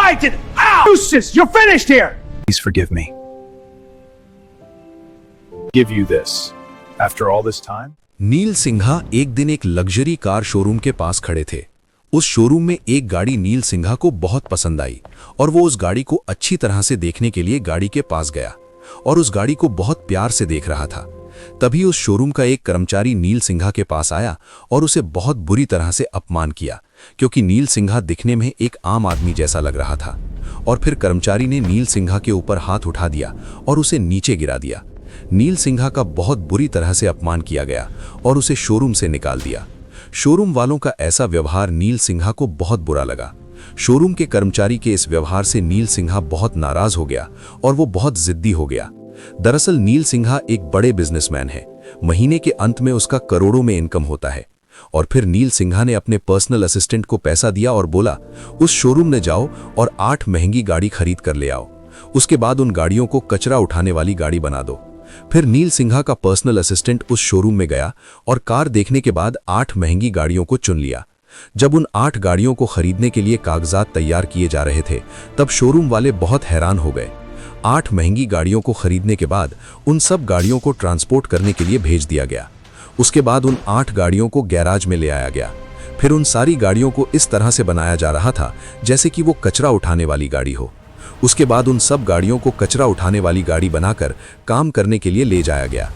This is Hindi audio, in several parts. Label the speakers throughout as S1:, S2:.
S1: I did it. Ow! Useless. You're finished here.
S2: Please forgive me. Give you this. After all this time?
S3: नील सिंघा एक दिन एक लग्जरी कार शोरूम के पास खड़े थे। उस शोरूम में एक गाड़ी नील सिंघा को बहुत पसंद आई और वो उस गाड़ी को अच्छी तरह से देखने के लिए गाड़ी के पास गया और उस गाड़ी को बहुत प्यार से देख रहा था। तभी उस शोरूम का एक कर्मचारी नील सिंघा के पास आया और उसे बहुत बुरी तरह से अपमान किया, क्योंकि नील सिंघा दिखने में एक आम आदमी जैसा लग रहा था। और फिर कर्मचारी ने नील सिंघा के ऊपर हाथ उठा दिया और उसे नीचे गिरा दिया। नील सिंघा का बहुत बुरी तरह से अपमान किया गया और उसे शोरूम से निकाल दिया। शोरूम वालों का ऐसा व्यवहार नील सिंघा को बहुत बुरा लगा। शोरूम के कर्मचारी के इस व्यवहार से नील सिंघा बहुत नाराज हो गया और वो बहुत जिद्दी हो गया। दरअसल नील सिंघा एक बड़े बिजनेसमैन है। महीने के अंत में उसका करोड़ों में इनकम होता है। और फिर नील सिंघा ने अपने पर्सनल असिस्टेंट को पैसा दिया और बोला, उस शोरूम में जाओ और 8 महंगी गाड़ी खरीद कर ले आओ। उसके बाद उन गाड़ियों को कचरा उठाने वाली गाड़ी बना दो। फिर नील सिंघा का पर्सनल असिस्टेंट उस शोरूम में गया और कार देखने के बाद 8 महंगी गाड़ियों को चुन लिया। जब उन 8 गाड़ियों को खरीदने के लिए कागजात तैयार किए जा रहे थे, तब शोरूम वाले बहुत हैरान हो गए। 8 महंगी गाड़ियों को खरीदने के बाद उन सब गाड़ियों को ट्रांसपोर्ट करने के लिए भेज दिया गया। उसके बाद उन 8 गाड़ियों को गैराज में ले आया गया। फिर उन सारी गाड़ियों को इस तरह से बनाया जा रहा था जैसे कि वो कचरा उठाने वाली गाड़ी हो। उसके बाद उन सब गाड़ियों को कचरा उठाने वाली गाड़ी बनाकर काम करने के लिए ले जाया गया।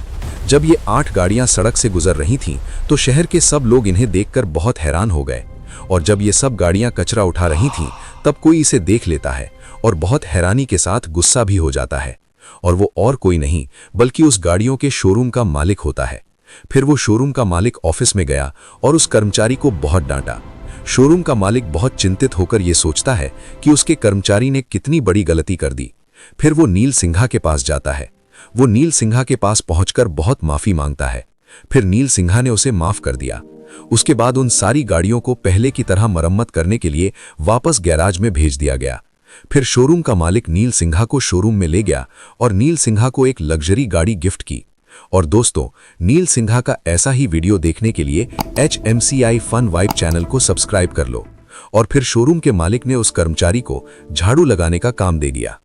S3: जब ये 8 गाड़ियां सड़क से गुजर रही थीं, तो शहर के सब लोग इन्हें देखकर बहुत हैरान हो गए। और जब ये सब गाड़ियां कचरा उठा रही थीं, तब कोई इसे देख लेता है और बहुत हैरानी के साथ गुस्सा भी हो जाता है। और वो और कोई नहीं बल्कि उस गाड़ियों के शोरूम का मालिक होता है। फिर वो शोरूम का मालिक ऑफिस में गया और उस कर्मचारी को बहुत डांटा। शोरूम का मालिक बहुत चिंतित होकर ये सोचता है कि उसके कर्मचारी ने कितनी बड़ी गलती कर दी। फिर वो नील सिंघा के पास जाता है। वो नील सिंघा के पास पहुंचकर बहुत माफी मांगता है। फिर नील सिंघा ने उसे माफ कर दिया। उसके बाद उन सारी गाड़ियों को पहले की तरह मरम्मत करने के लिए वापस गैराज में भेज दिया गया। फिर शोरूम का मालिक नील सिंघा को शोरूम में ले गया और नील सिंघा को एक लग्जरी गाड़ी गिफ्ट की। और दोस्तों, नील सिंघा का ऐसा ही वीडियो देखने के लिए HMCI फन वाइब चैनल को सब्सक्राइब कर लो। और फिर शोरूम के मालिक ने उस कर्मचारी को झाड़ू लगाने का काम दे दिया।